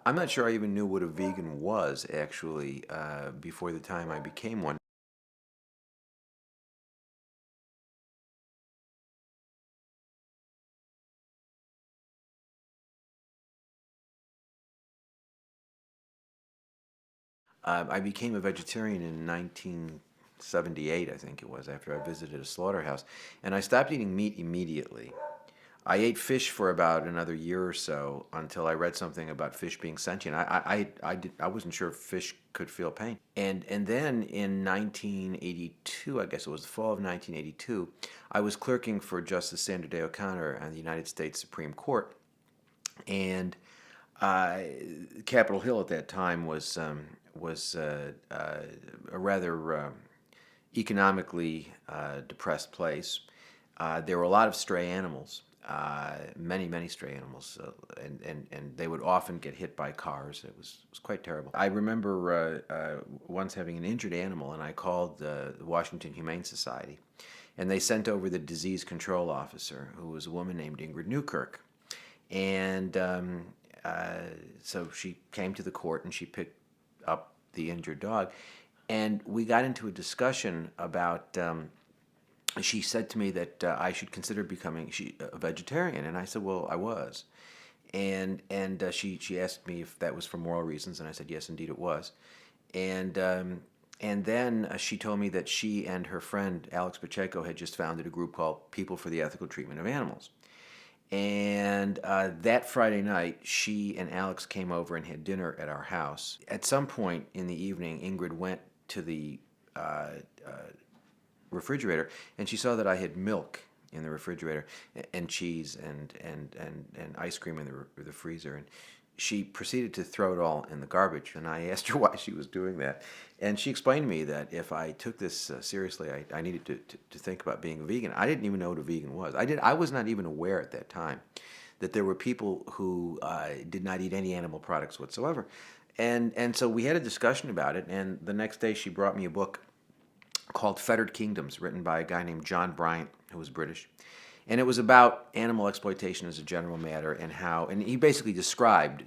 I'm not sure I even knew what a vegan was, actually, before the time I became one. I became a vegetarian in 1978, I think it was, after I visited a slaughterhouse. And I stopped eating meat immediately. I ate fish for about another year or so until I read something about fish being sentient. I wasn't sure if fish could feel pain. And then in 1982, I guess it was the fall of 1982, I was clerking for Justice Sandra Day O'Connor on the United States Supreme Court. And uh, Capitol Hill at that time was a rather economically depressed place. There were a lot of stray animals, many stray animals, and they would often get hit by cars. It was quite terrible. I remember once having an injured animal, and I called the Washington Humane Society, and they sent over the disease control officer, who was a woman named Ingrid Newkirk. And so she came to the court and she picked up the injured dog. And we got into a discussion about, she said to me that I should consider becoming a vegetarian. And I said, well, I was. And she asked me if that was for moral reasons. And I said, yes, indeed it was. And then she told me that she and her friend, Alex Pacheco, had just founded a group called People for the Ethical Treatment of Animals. And that Friday night, she and Alex came over and had dinner at our house. At some point in the evening, Ingrid went to the refrigerator, and she saw that I had milk in the refrigerator, and cheese and ice cream in the freezer. And she proceeded to throw it all in the garbage. And I asked her why she was doing that. And she explained to me that if I took this seriously, I needed to think about being a vegan. I didn't even know what a vegan was. I was not even aware at that time that there were people who did not eat any animal products whatsoever. And so we had a discussion about it. And the next day she brought me a book called Fettered Kingdoms, written by a guy named John Bryant, who was British. And it was about animal exploitation as a general matter, and he basically described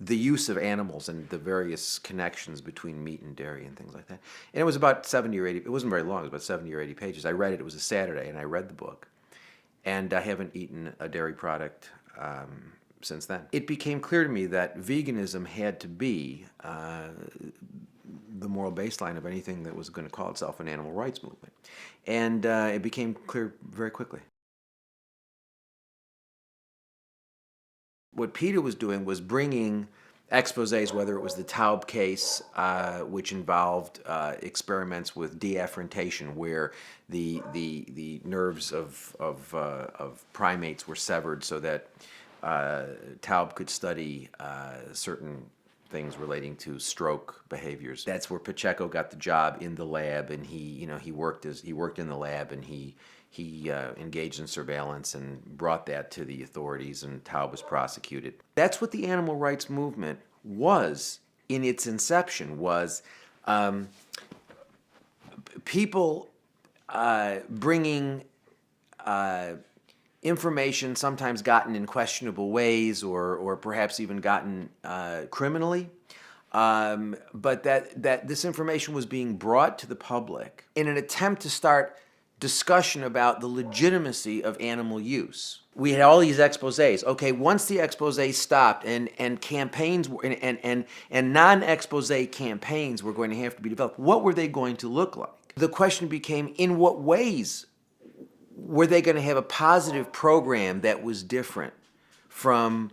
the use of animals and the various connections between meat and dairy and things like that. And it was about 70 or 80, it wasn't very long, it was about 70 or 80 pages. I read it, it was a Saturday, and I read the book. And I haven't eaten a dairy product since then. It became clear to me that veganism had to be the moral baseline of anything that was going to call itself an animal rights movement. And it became clear very quickly. What Peter was doing was bringing exposés, whether it was the Taub case, which involved experiments with deafferentation, where the nerves of primates were severed so that Taub could study certain things relating to stroke behaviors. That's where Pacheco got the job in the lab, and he worked in the lab, and he engaged in surveillance and brought that to the authorities, and Taub was prosecuted. That's what the animal rights movement was in its inception, was people bringing information sometimes gotten in questionable ways, or perhaps even gotten criminally, but that this information was being brought to the public in an attempt to start discussion about the legitimacy of animal use. We had all these exposés. Okay, once the exposés stopped, and campaigns and non-exposé campaigns were going to have to be developed, what were they going to look like? The question became, in what ways were they going to have a positive program that was different from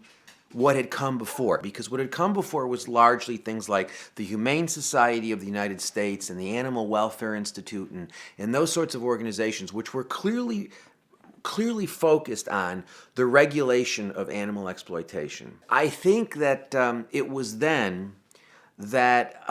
what had come before? Because what had come before was largely things like the Humane Society of the United States and the Animal Welfare Institute and those sorts of organizations, which were clearly focused on the regulation of animal exploitation. I think that it was then that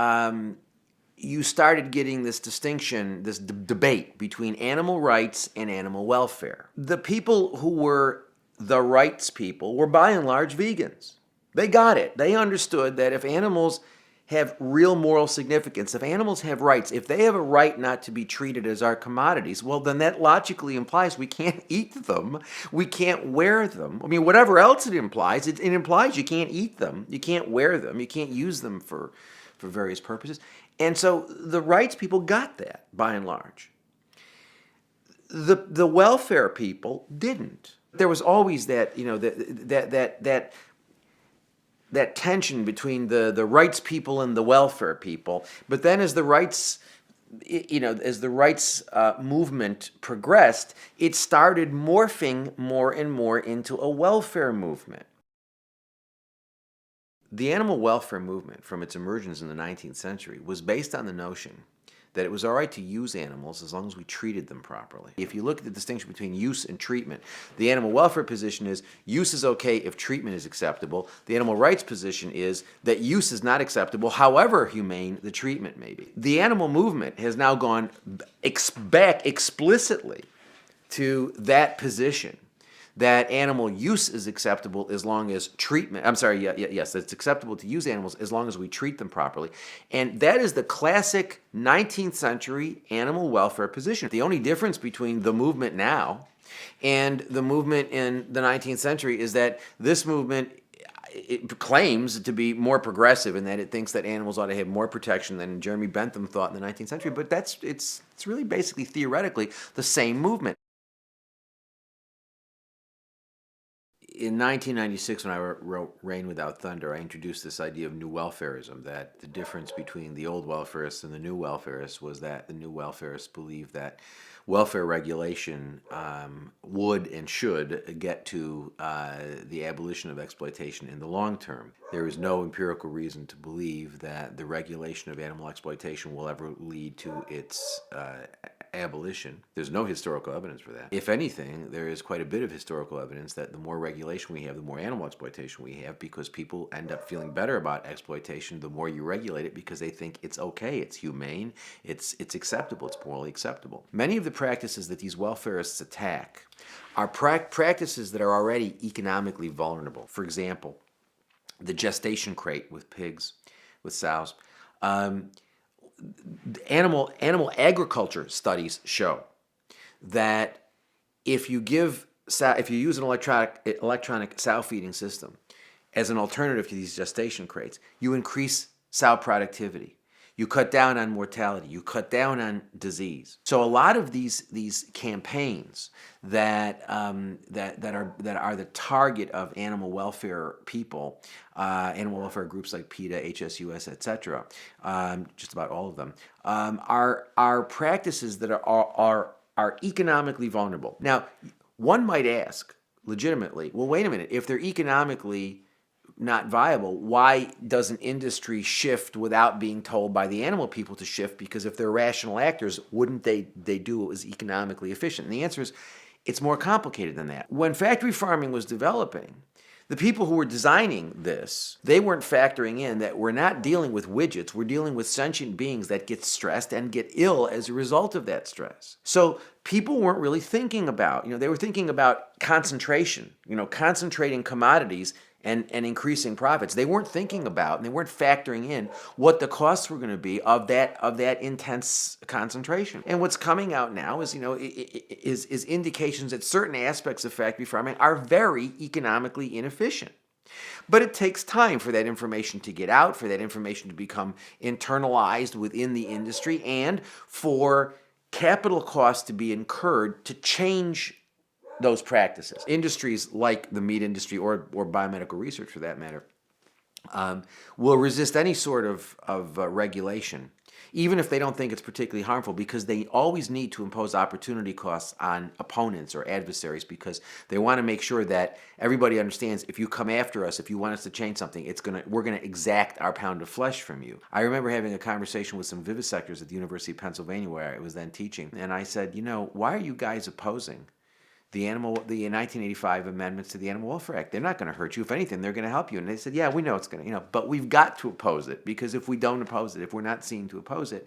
you started getting this distinction, this debate between animal rights and animal welfare. The people who were the rights people were by and large vegans. They got it. They understood that if animals have real moral significance. If animals have rights, if they have a right not to be treated as our commodities, well, then that logically implies we can't eat them, we can't wear them. I mean, whatever else it implies, it implies you can't eat them, you can't wear them, you can't use them for various purposes. And so the rights people got that, by and large. The welfare people didn't. There was always that, that tension between the rights people and the welfare people. But then as the rights movement progressed, it started morphing more and more into a welfare movement. The animal welfare movement, from its emergence in the 19th century, was based on the notion that it was all right to use animals as long as we treated them properly. If you look at the distinction between use and treatment, the animal welfare position is use is okay if treatment is acceptable. The animal rights position is that use is not acceptable, however humane the treatment may be. The animal movement has now gone back explicitly to that position, that animal use is acceptable as long as treatment, yes, it's acceptable to use animals as long as we treat them properly. And that is the classic 19th century animal welfare position. The only difference between the movement now and the movement in the 19th century is that this movement, it claims to be more progressive in that it thinks that animals ought to have more protection than Jeremy Bentham thought in the 19th century, but it's really basically theoretically the same movement. In 1996, when I wrote Reign Without Thunder, I introduced this idea of new welfarism, that the difference between the old welfarists and the new welfarists was that the new welfarists believed that welfare regulation would and should get to the abolition of exploitation in the long term. There is no empirical reason to believe that the regulation of animal exploitation will ever lead to its abolition. There's no historical evidence for that. If anything, there is quite a bit of historical evidence that the more regulation we have, the more animal exploitation we have, because people end up feeling better about exploitation the more you regulate it, because they think it's okay, it's humane, it's acceptable, it's morally acceptable. Many of the practices that these welfarists attack are practices that are already economically vulnerable. For example, the gestation crate with pigs, with sows. Animal agriculture studies show that if you use an electronic sow feeding system as an alternative to these gestation crates, you increase sow productivity. You cut down on mortality. You cut down on disease. So a lot of these campaigns that are the target of animal welfare people, animal welfare groups like PETA, HSUS, etc., just about all of them, are practices that are economically vulnerable. Now, one might ask legitimately, well, wait a minute, if they're economically not viable, why doesn't industry shift without being told by the animal people to shift? Because if they're rational actors, wouldn't they do what was economically efficient? And the answer is, it's more complicated than that. When factory farming was developing, the people who were designing this, they weren't factoring in that we're not dealing with widgets, we're dealing with sentient beings that get stressed and get ill as a result of that stress. So people weren't really thinking about, they were thinking about concentration, concentrating commodities and increasing profits. They weren't thinking about, and they weren't factoring in what the costs were going to be of that intense concentration. And what's coming out now is, is indications that certain aspects of factory farming are very economically inefficient. But it takes time for that information to get out, for that information to become internalized within the industry, and for capital costs to be incurred to change those practices. Industries like the meat industry or biomedical research, for that matter, will resist any sort of regulation, even if they don't think it's particularly harmful, because they always need to impose opportunity costs on opponents or adversaries, because they want to make sure that everybody understands, if you come after us, if you want us to change something, we're going to exact our pound of flesh from you. I remember having a conversation with some vivisectors at the University of Pennsylvania, where I was then teaching, and I said, why are you guys opposing the 1985 amendments to the Animal Welfare Act. They're not going to hurt you. If anything, they're going to help you. And they said, yeah, we know it's going to, but we've got to oppose it, because if we don't oppose it, if we're not seen to oppose it,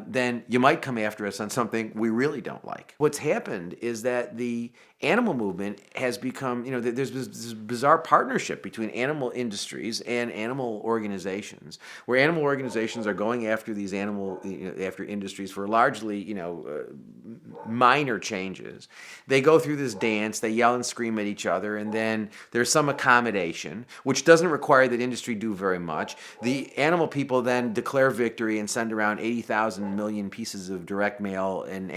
then you might come after us on something we really don't like. What's happened is that the animal movement has become, there's this bizarre partnership between animal industries and animal organizations, where animal organizations are going after these after industries for largely, minor changes. They go through this dance, they yell and scream at each other, and then there's some accommodation, which doesn't require that industry do very much. The animal people then declare victory and send around 80,000 million pieces of direct mail and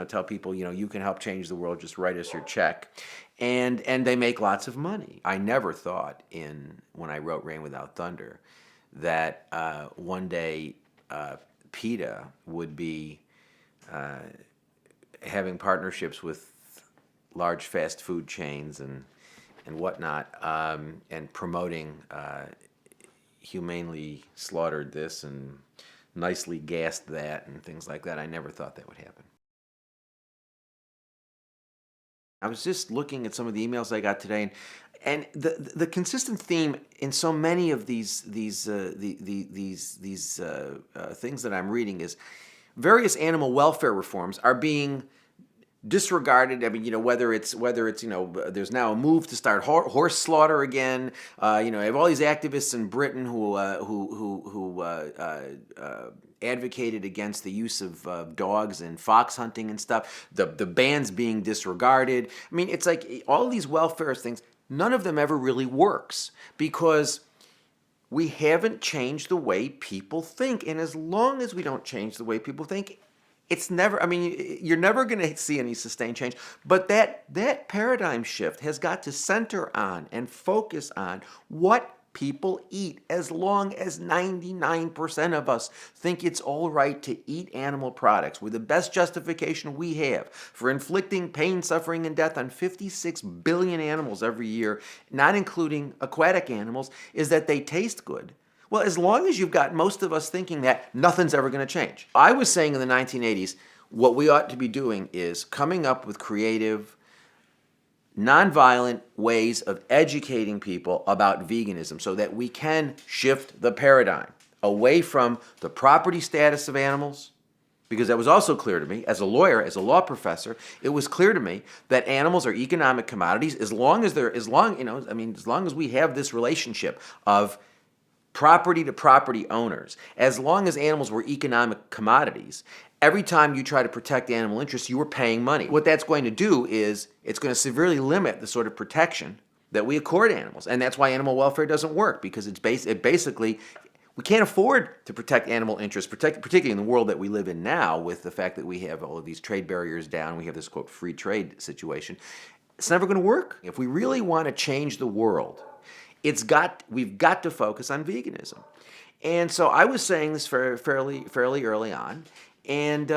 tell people, you can help change the world, just write us your check. And they make lots of money. I never thought when I wrote Rain Without Thunder that one day PETA would be having partnerships with large fast food chains and whatnot, and promoting humanely slaughtered this and nicely gassed that and things like that. I never thought that would happen. I was just looking at some of the emails I got today, and the consistent theme in so many of these things that I'm reading is various animal welfare reforms are being disregarded. I mean, whether it's there's now a move to start horse slaughter again. I have all these activists in Britain who advocated against the use of dogs in fox hunting and stuff. The ban's being disregarded. I mean, it's like all these welfare things. None of them ever really works, because we haven't changed the way people think. And as long as we don't change the way people think, it's never, you're never going to see any sustained change. But that paradigm shift has got to center on and focus on what people eat. As long as 99% of us think it's all right to eat animal products, with the best justification we have for inflicting pain, suffering, and death on 56 billion animals every year, not including aquatic animals, is that they taste good. Well, as long as you've got most of us thinking that, nothing's ever going to change. I was saying in the 1980s, what we ought to be doing is coming up with creative, nonviolent ways of educating people about veganism so that we can shift the paradigm away from the property status of animals, because that was also clear to me as a lawyer, as a law professor. It was clear to me that animals are economic commodities as long as we have this relationship of property to property owners. As long as animals were economic commodities, every time you try to protect animal interests, you were paying money. What that's going to do is it's going to severely limit the sort of protection that we accord animals. And that's why animal welfare doesn't work, because it basically, we can't afford to protect animal interests, particularly in the world that we live in now, with the fact that we have all of these trade barriers down, we have this, quote, free trade situation. It's never going to work. If we really want to change the world, we've got to focus on veganism. And so I was saying this fairly early on, and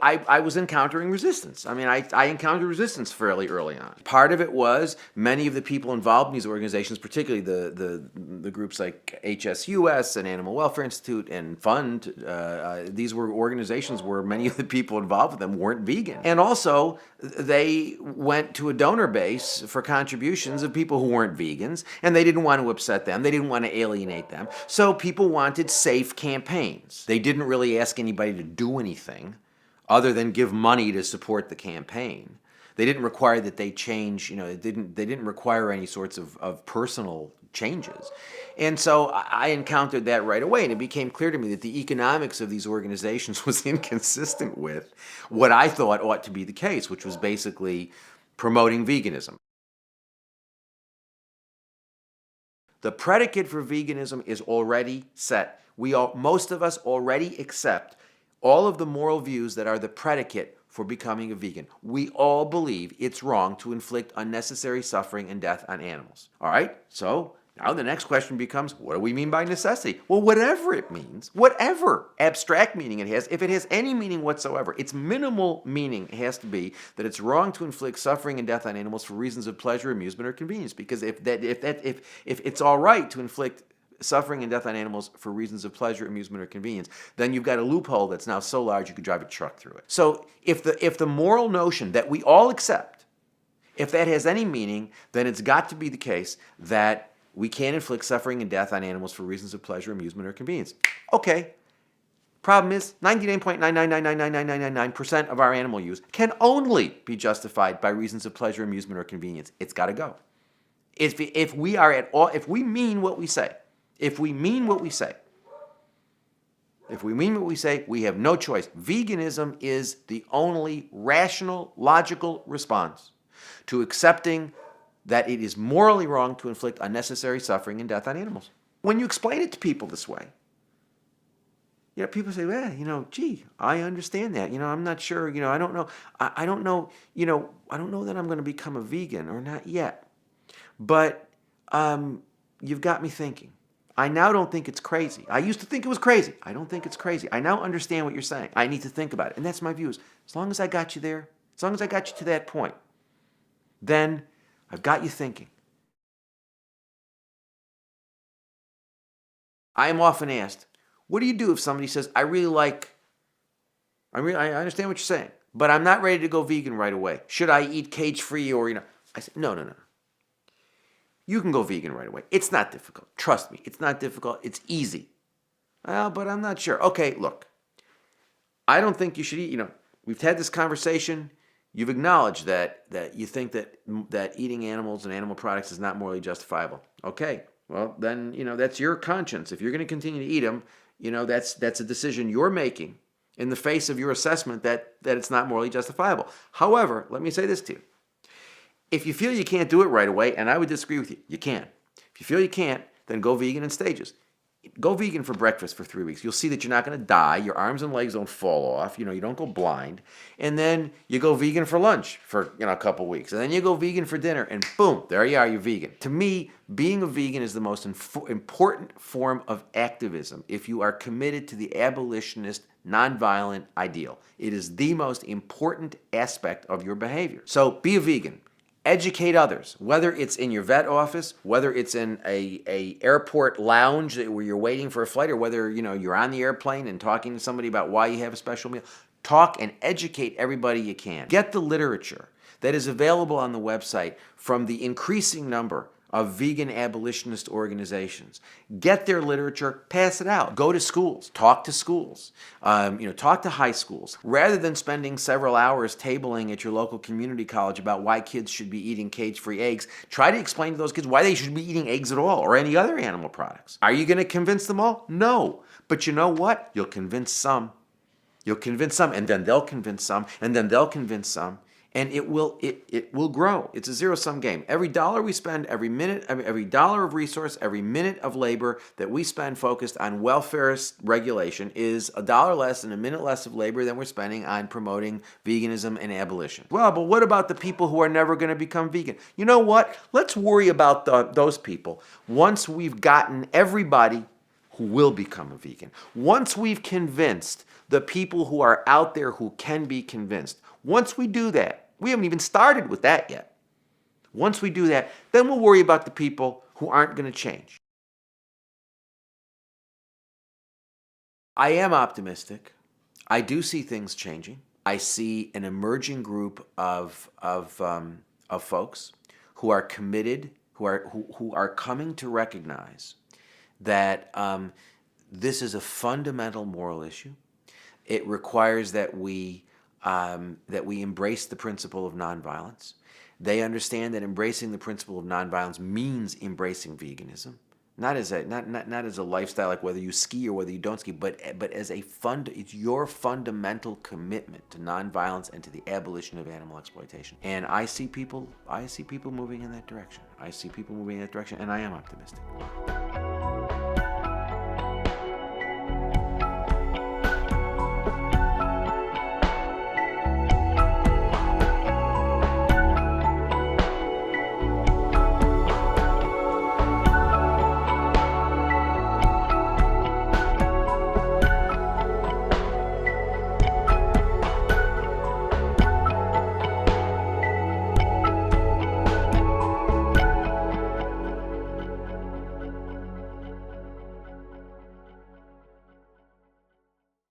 I was encountering resistance. I encountered resistance fairly early on. Part of it was many of the people involved in these organizations, particularly the groups like HSUS and Animal Welfare Institute and Fund, these were organizations where many of the people involved with them weren't vegan. And also, they went to a donor base for contributions of people who weren't vegans, and they didn't want to upset them. They didn't want to alienate them. So people wanted safe campaigns. They didn't really ask anybody to do anything other than give money to support the campaign. They didn't require that they change, they didn't require any sorts of personal changes. And so I encountered that right away, and it became clear to me that the economics of these organizations was inconsistent with what I thought ought to be the case, which was basically promoting veganism. The predicate for veganism is already set. Most of us already accept all of the moral views that are the predicate for becoming a vegan. We all believe it's wrong to inflict unnecessary suffering and death on animals. All right? So now the next question becomes, what do we mean by necessity? Well, whatever it means, whatever abstract meaning it has, if it has any meaning whatsoever, its minimal meaning has to be that it's wrong to inflict suffering and death on animals for reasons of pleasure, amusement, or convenience. Because if it's all right to inflict suffering and death on animals for reasons of pleasure, amusement, or convenience, then you've got a loophole that's now so large you could drive a truck through it. So if the moral notion that we all accept, if that has any meaning, then it's got to be the case that we can inflict suffering and death on animals for reasons of pleasure, amusement, or convenience. Okay. Problem is, 99.9999999% of our animal use can only be justified by reasons of pleasure, amusement, or convenience. It's got to go. If we mean what we say, we have no choice. Veganism is the only rational, logical response to accepting that it is morally wrong to inflict unnecessary suffering and death on animals. When you explain it to people this way, people say, well, gee, I understand that. I'm not sure, I don't know. I don't know, I don't know that I'm going to become a vegan or not yet. But you've got me thinking. I now don't think it's crazy. I used to think it was crazy. I don't think it's crazy. I now understand what you're saying. I need to think about it. And that's my view. As long as I got you there, as long as I got you to that point, then I've got you thinking. I am often asked, what do you do if somebody says, I understand what you're saying, but I'm not ready to go vegan right away. Should I eat cage-free or, I said, no. You can go vegan right away. It's not difficult. Trust me, it's not difficult. It's easy. Well, but I'm not sure. Okay, look, I don't think you should eat, we've had this conversation. You've acknowledged that you think that eating animals and animal products is not morally justifiable. Okay, well, then, that's your conscience. If you're going to continue to eat them, that's a decision you're making in the face of your assessment that it's not morally justifiable. However, let me say this to you. If you feel you can't do it right away, and I would disagree with you, you can. If you feel you can't, then go vegan in stages. Go vegan for breakfast for 3 weeks. You'll see that you're not going to die. Your arms and legs don't fall off. You don't go blind. And then you go vegan for lunch for a couple weeks. And then you go vegan for dinner. And boom, there you are, you're vegan. To me, being a vegan is the most important form of activism if you are committed to the abolitionist, nonviolent ideal. It is the most important aspect of your behavior. So be a vegan. Educate others, whether it's in your vet office, whether it's in a airport lounge where you're waiting for a flight, or whether you're on the airplane and talking to somebody about why you have a special meal. Talk and educate everybody you can. Get the literature that is available on the website from the increasing number of vegan abolitionist organizations. Get their literature, pass it out. Go to schools, talk to schools, talk to high schools. Rather than spending several hours tabling at your local community college about why kids should be eating cage-free eggs, try to explain to those kids why they should be eating eggs at all or any other animal products. Are you going to convince them all? No. But you know what? You'll convince some. You'll convince some, and then they'll convince some, and then they'll convince some. And it will grow. It's a zero-sum game. Every dollar we spend, every minute, every dollar of resource, every minute of labor that we spend focused on welfare regulation is a dollar less and a minute less of labor than we're spending on promoting veganism and abolition. Well, but what about the people who are never going to become vegan? You know what? Let's worry about those people once we've gotten everybody who will become a vegan. Once we've convinced the people who are out there who can be convinced. Once we do that, we haven't even started with that yet. Once we do that, then we'll worry about the people who aren't going to change. I am optimistic. I do see things changing. I see an emerging group of folks who are committed, who are coming to recognize that this is a fundamental moral issue. It requires that we embrace the principle of nonviolence. They understand that embracing the principle of nonviolence means embracing veganism, not as a lifestyle, like whether you ski or whether you don't ski, but as it's your fundamental commitment to nonviolence and to the abolition of animal exploitation. And I see people moving in that direction. And I am optimistic.